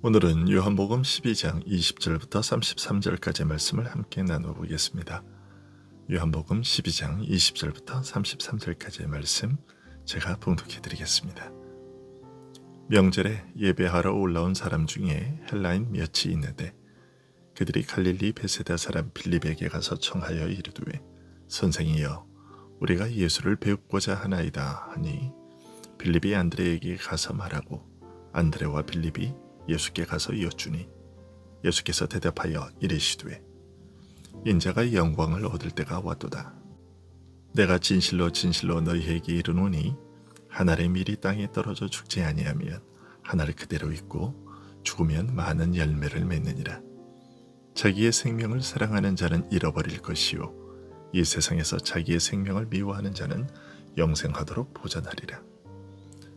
오늘은 요한복음 12장 20절부터 33절까지의 말씀을 함께 나눠보겠습니다. 요한복음 12장 20절부터 33절까지의 말씀 제가 봉독해 드리겠습니다. 명절에 예배하러 올라온 사람 중에 헬라인 몇이 있는데 그들이 갈릴리 베세다 사람 빌립에게 가서 청하여 이르되 선생이여 우리가 예수를 배우고자 하나이다 하니 빌립이 안드레에게 가서 말하고 안드레와 빌립이 예수께 가서 여쭈니 예수께서 대답하여 이르시되 인자가 영광을 얻을 때가 왔도다. 내가 진실로 진실로 너희에게 이르노니 한 알의 밀이 땅에 떨어져 죽지 아니하면 한 알 그대로 있고 죽으면 많은 열매를 맺느니라. 자기의 생명을 사랑하는 자는 잃어버릴 것이요 이 세상에서 자기의 생명을 미워하는 자는 영생하도록 보전하리라.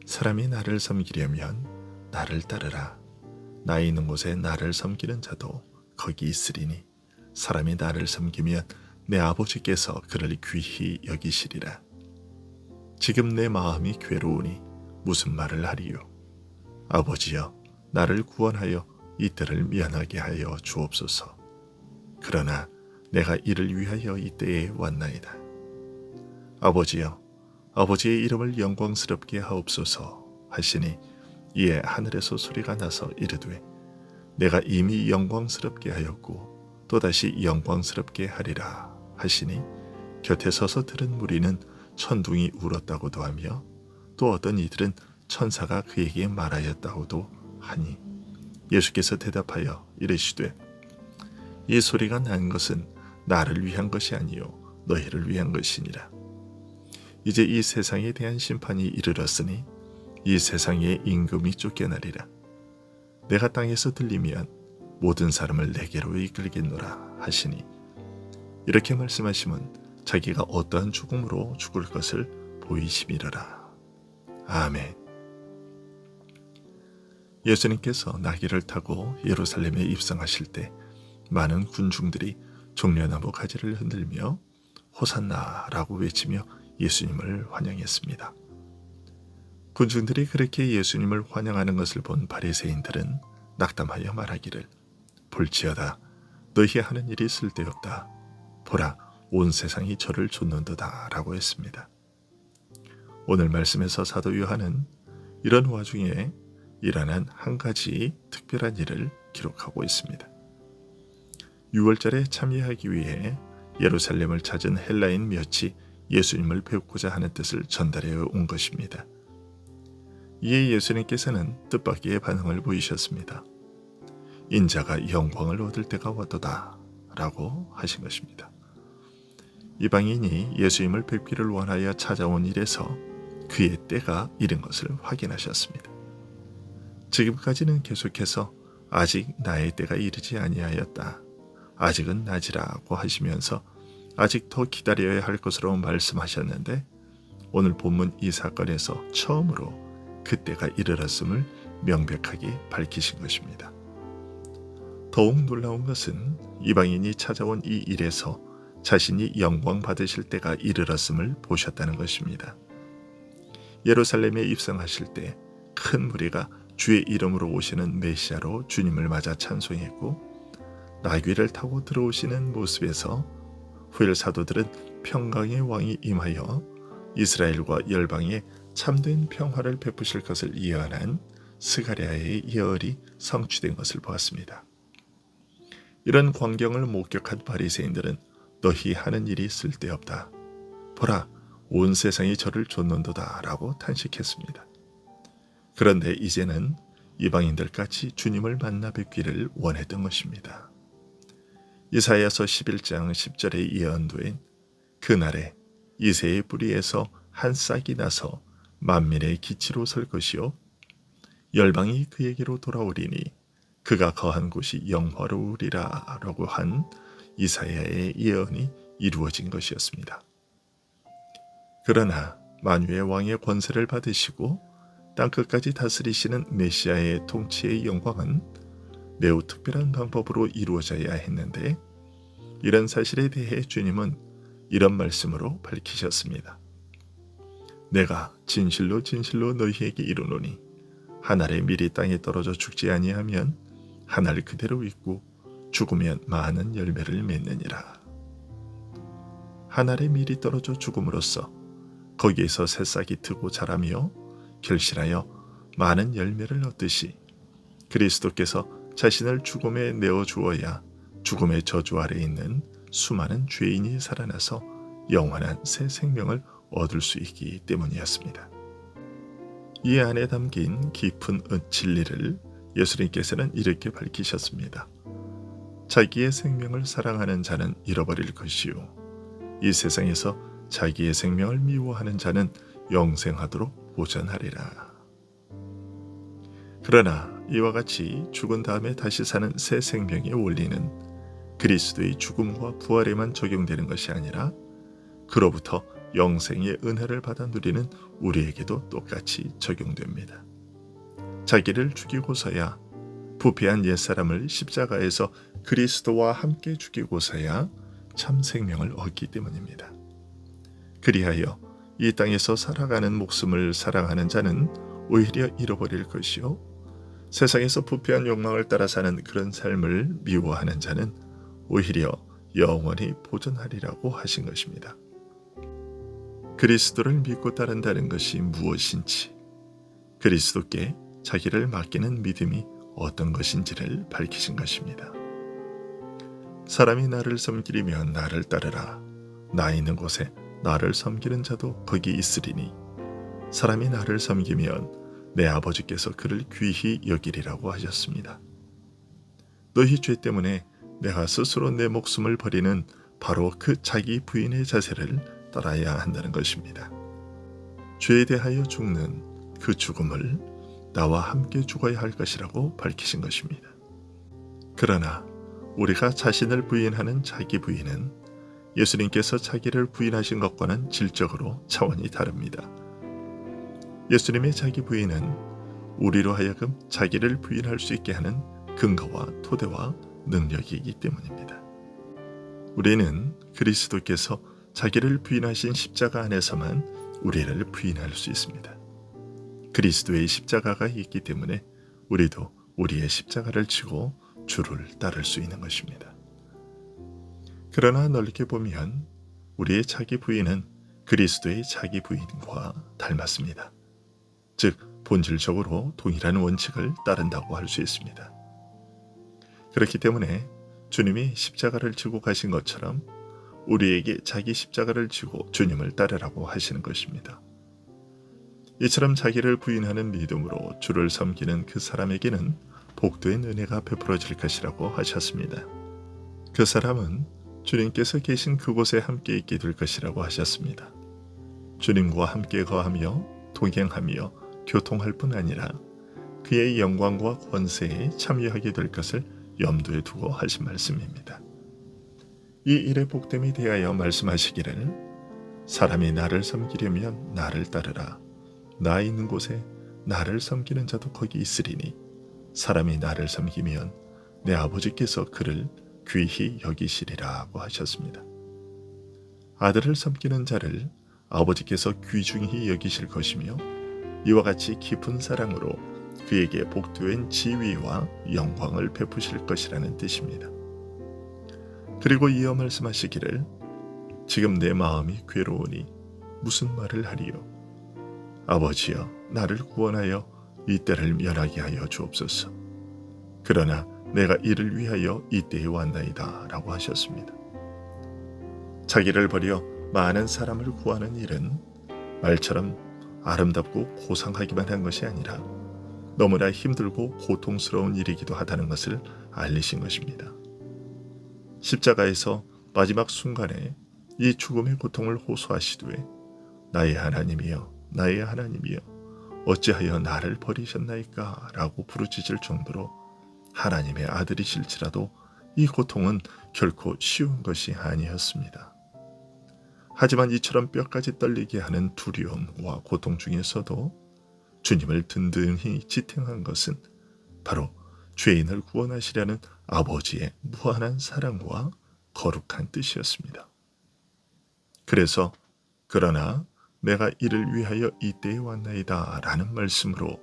사람이 나를 섬기려면 나를 따르라. 나 있는 곳에 나를 섬기는 자도 거기 있으리니 사람이 나를 섬기면 내 아버지께서 그를 귀히 여기시리라. 지금 내 마음이 괴로우니 무슨 말을 하리요. 아버지여 나를 구원하여 이 때를 면하게 하여 주옵소서. 그러나 내가 이를 위하여 이 때에 왔나이다. 아버지여 아버지의 이름을 영광스럽게 하옵소서 하시니 이에 하늘에서 소리가 나서 이르되 내가 이미 영광스럽게 하였고 또다시 영광스럽게 하리라 하시니 곁에 서서 들은 무리는 천둥이 울었다고도 하며 또 어떤 이들은 천사가 그에게 말하였다고도 하니 예수께서 대답하여 이르시되 이 소리가 난 것은 나를 위한 것이 아니요 너희를 위한 것이니라. 이제 이 세상에 대한 심판이 이르렀으니 이 세상의 임금이 쫓겨나리라. 내가 땅에서 들리면 모든 사람을 내게로 이끌겠노라 하시니 이렇게 말씀하시면 자기가 어떠한 죽음으로 죽을 것을 보이심이로라. 아멘. 예수님께서 나귀를 타고 예루살렘에 입성하실 때 많은 군중들이 종려나무 가지를 흔들며 호산나라고 외치며 예수님을 환영했습니다. 군중들이 그렇게 예수님을 환영하는 것을 본 바리새인들은 낙담하여 말하기를 볼지어다 너희 하는 일이 쓸데없다. 보라 온 세상이 저를 좇는도다 라고 했습니다. 오늘 말씀에서 사도 요한은 이런 와중에 일어난 한 가지 특별한 일을 기록하고 있습니다. 6월절에 참여하기 위해 예루살렘을 찾은 헬라인 몇이 예수님을 배우고자 하는 뜻을 전달해 온 것입니다. 이에 예수님께서는 뜻밖의 반응을 보이셨습니다. 인자가 영광을 얻을 때가 왔도다 라고 하신 것입니다. 이방인이 예수님을 뵙기를 원하여 찾아온 일에서 그의 때가 이른 것을 확인하셨습니다. 지금까지는 계속해서 아직 나의 때가 이르지 아니하였다. 아직은 낮이라고 하시면서 아직 더 기다려야 할 것으로 말씀하셨는데 오늘 본문 이 사건에서 처음으로 그때가 이르렀음을 명백하게 밝히신 것입니다. 더욱 놀라운 것은 이방인이 찾아온 이 일에서 자신이 영광 받으실 때가 이르렀음을 보셨다는 것입니다. 예루살렘에 입성하실 때 큰 무리가 주의 이름으로 오시는 메시아로 주님을 맞아 찬송했고 나귀를 타고 들어오시는 모습에서 후일 사도들은 평강의 왕이 임하여 이스라엘과 열방에 참된 평화를 베푸실 것을 예언한 스가랴의 예언이 성취된 것을 보았습니다. 이런 광경을 목격한 바리새인들은 너희 하는 일이 쓸데없다. 보라 온 세상이 저를 좇는도다 라고 탄식했습니다. 그런데 이제는 이방인들같이 주님을 만나 뵙기를 원했던 것입니다. 이사야서 11장 10절에 예언된 그날에 이새의 뿌리에서 한 싹이 나서 만민의 기치로 설 것이요 열방이 그에게로 돌아오리니 그가 거한 곳이 영화로우리라 라고 한 이사야의 예언이 이루어진 것이었습니다. 그러나 만유의 왕의 권세를 받으시고 땅끝까지 다스리시는 메시아의 통치의 영광은 매우 특별한 방법으로 이루어져야 했는데 이런 사실에 대해 주님은 이런 말씀으로 밝히셨습니다. 내가 진실로 진실로 너희에게 이르노니 한 알의 밀이 땅에 떨어져 죽지 아니하면 한 알 그대로 있고 죽으면 많은 열매를 맺느니라. 한 알의 밀이 떨어져 죽음으로써 거기에서 새싹이 트고 자라며 결실하여 많은 열매를 얻듯이 그리스도께서 자신을 죽음에 내어 주어야 죽음의 저주 아래 있는 수많은 죄인이 살아나서 영원한 새 생명을 얻을 수 있기 때문이었습니다. 이 안에 담긴 깊은 진리를 예수님께서는 이렇게 밝히셨습니다. 자기의 생명을 사랑하는 자는 잃어버릴 것이요 이 세상에서 자기의 생명을 미워하는 자는 영생하도록 보전하리라. 그러나 이와 같이 죽은 다음에 다시 사는 새 생명의 원리는 그리스도의 죽음과 부활에만 적용되는 것이 아니라 그로부터 영생의 은혜를 받아 누리는 우리에게도 똑같이 적용됩니다. 자기를 죽이고서야 부패한 옛사람을 십자가에서 그리스도와 함께 죽이고서야 참 생명을 얻기 때문입니다. 그리하여 이 땅에서 살아가는 목숨을 사랑하는 자는 오히려 잃어버릴 것이요 세상에서 부패한 욕망을 따라 사는 그런 삶을 미워하는 자는 오히려 영원히 보존하리라고 하신 것입니다. 그리스도를 믿고 따른다는 것이 무엇인지, 그리스도께 자기를 맡기는 믿음이 어떤 것인지를 밝히신 것입니다. 사람이 나를 섬기려면 나를 따르라. 나 있는 곳에 나를 섬기는 자도 거기 있으리니 사람이 나를 섬기면 내 아버지께서 그를 귀히 여기리라고 하셨습니다. 너희 죄 때문에 내가 스스로 내 목숨을 버리는 바로 그 자기 부인의 자세를 따라야 한다는 것입니다. 죄에 대하여 죽는 그 죽음을 나와 함께 죽어야 할 것이라고 밝히신 것입니다. 그러나 우리가 자신을 부인하는 자기 부인은 예수님께서 자기를 부인하신 것과는 질적으로 차원이 다릅니다. 예수님의 자기 부인은 우리로 하여금 자기를 부인할 수 있게 하는 근거와 토대와 능력이기 때문입니다. 우리는 그리스도께서 자기를 부인하신 십자가 안에서만 우리를 부인할 수 있습니다. 그리스도의 십자가가 있기 때문에 우리도 우리의 십자가를 지고 주를 따를 수 있는 것입니다. 그러나 넓게 보면 우리의 자기 부인은 그리스도의 자기 부인과 닮았습니다. 즉 본질적으로 동일한 원칙을 따른다고 할 수 있습니다. 그렇기 때문에 주님이 십자가를 지고 가신 것처럼 우리에게 자기 십자가를 지고 주님을 따르라고 하시는 것입니다. 이처럼 자기를 부인하는 믿음으로 주를 섬기는 그 사람에게는 복된 은혜가 베풀어질 것이라고 하셨습니다. 그 사람은 주님께서 계신 그곳에 함께 있게 될 것이라고 하셨습니다. 주님과 함께 거하며 동행하며 교통할 뿐 아니라 그의 영광과 권세에 참여하게 될 것을 염두에 두고 하신 말씀입니다. 이 일의 복됨에 대하여 말씀하시기를 사람이 나를 섬기려면 나를 따르라. 나 있는 곳에 나를 섬기는 자도 거기 있으리니 사람이 나를 섬기면 내 아버지께서 그를 귀히 여기시리라고 하셨습니다. 아들을 섬기는 자를 아버지께서 귀중히 여기실 것이며 이와 같이 깊은 사랑으로 그에게 복된 지위와 영광을 베푸실 것이라는 뜻입니다. 그리고 이어 말씀하시기를 지금 내 마음이 괴로우니 무슨 말을 하리요. 아버지여 나를 구원하여 이 때를 면하게 하여 주옵소서. 그러나 내가 이를 위하여 이 때에 왔나이다 라고 하셨습니다. 자기를 버려 많은 사람을 구하는 일은 말처럼 아름답고 고상하기만 한 것이 아니라 너무나 힘들고 고통스러운 일이기도 하다는 것을 알리신 것입니다. 십자가에서 마지막 순간에 이 죽음의 고통을 호소하시되 나의 하나님이여 나의 하나님이여 어찌하여 나를 버리셨나이까 라고 부르짖을 정도로 하나님의 아들이실지라도 이 고통은 결코 쉬운 것이 아니었습니다. 하지만 이처럼 뼈까지 떨리게 하는 두려움과 고통 중에서도 주님을 든든히 지탱한 것은 바로 죄인을 구원하시려는 아버지의 무한한 사랑과 거룩한 뜻이었습니다. 그래서 그러나 내가 이를 위하여 이 때에 왔나이다 라는 말씀으로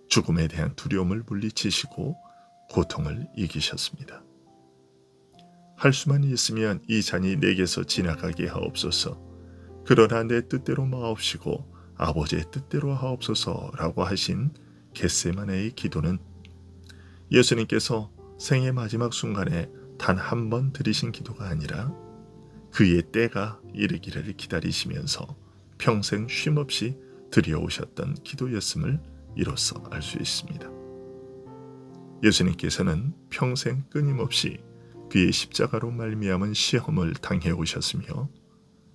죽음에 대한 두려움을 물리치시고 고통을 이기셨습니다. 할 수만 있으면 이 잔이 내게서 지나가게 하옵소서. 그러나 내 뜻대로 마옵시고 아버지의 뜻대로 하옵소서라고 하신 겟세마네의 기도는 예수님께서 생의 마지막 순간에 단 한 번 드리신 기도가 아니라 그의 때가 이르기를 기다리시면서 평생 쉼없이 드려오셨던 기도였음을 이로써 알 수 있습니다. 예수님께서는 평생 끊임없이 그의 십자가로 말미암은 시험을 당해 오셨으며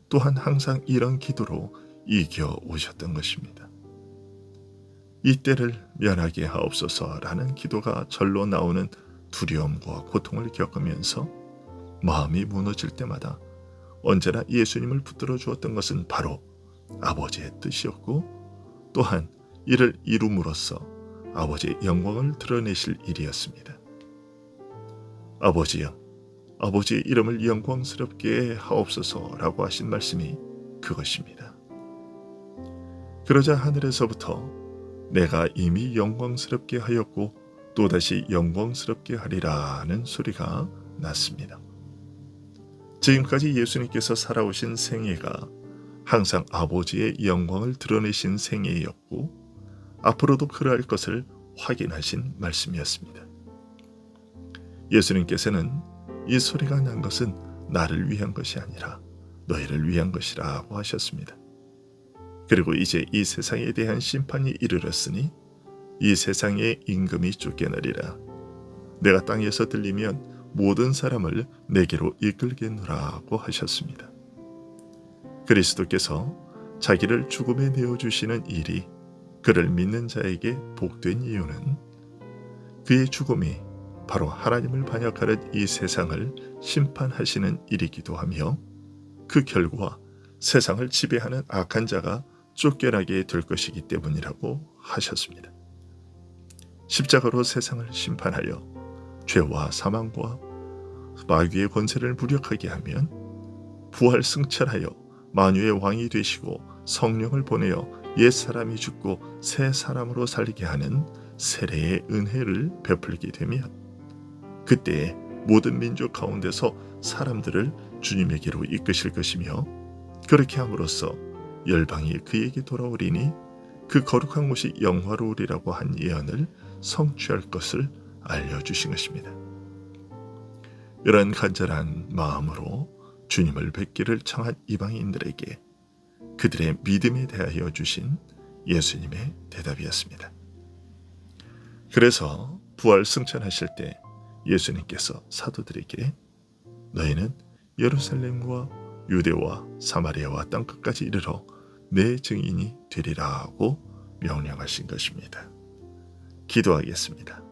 또한 항상 이런 기도로 이겨 오셨던 것입니다. 이 때를 면하게 하옵소서라는 기도가 절로 나오는 두려움과 고통을 겪으면서 마음이 무너질 때마다 언제나 예수님을 붙들어 주었던 것은 바로 아버지의 뜻이었고 또한 이를 이룸으로써 아버지의 영광을 드러내실 일이었습니다. 아버지여, 아버지의 이름을 영광스럽게 하옵소서라고 하신 말씀이 그것입니다. 그러자 하늘에서부터 내가 이미 영광스럽게 하였고 또다시 영광스럽게 하리라는 소리가 났습니다. 지금까지 예수님께서 살아오신 생애가 항상 아버지의 영광을 드러내신 생애였고 앞으로도 그러할 것을 확인하신 말씀이었습니다. 예수님께서는 이 소리가 난 것은 나를 위한 것이 아니라 너희를 위한 것이라고 하셨습니다. 그리고 이제 이 세상에 대한 심판이 이르렀으니 이 세상의 임금이 쫓겨나리라. 내가 땅에서 들리면 모든 사람을 내게로 이끌겠노라고 하셨습니다. 그리스도께서 자기를 죽음에 내어주시는 일이 그를 믿는 자에게 복된 이유는 그의 죽음이 바로 하나님을 반역하는 이 세상을 심판하시는 일이기도 하며 그 결과 세상을 지배하는 악한 자가 쫓겨나게 될 것이기 때문이라고 하셨습니다. 십자가로 세상을 심판하여 죄와 사망과 마귀의 권세를 무력하게 하면 부활 승천하여 만유의 왕이 되시고 성령을 보내어 옛 사람이 죽고 새 사람으로 살게 하는 세례의 은혜를 베풀게 되면 그때에 모든 민족 가운데서 사람들을 주님에게로 이끄실 것이며 그렇게 함으로써 열방이 그에게 돌아오리니 그 거룩한 곳이 영화로우리라고 한 예언을 성취할 것을 알려주신 것입니다. 이런 간절한 마음으로 주님을 뵙기를 청한 이방인들에게 그들의 믿음에 대하여 주신 예수님의 대답이었습니다. 그래서 부활 승천하실 때 예수님께서 사도들에게 너희는 예루살렘과 유대와 사마리아와 땅끝까지 이르러 내 증인이 되리라고 명령하신 것입니다. 기도하겠습니다.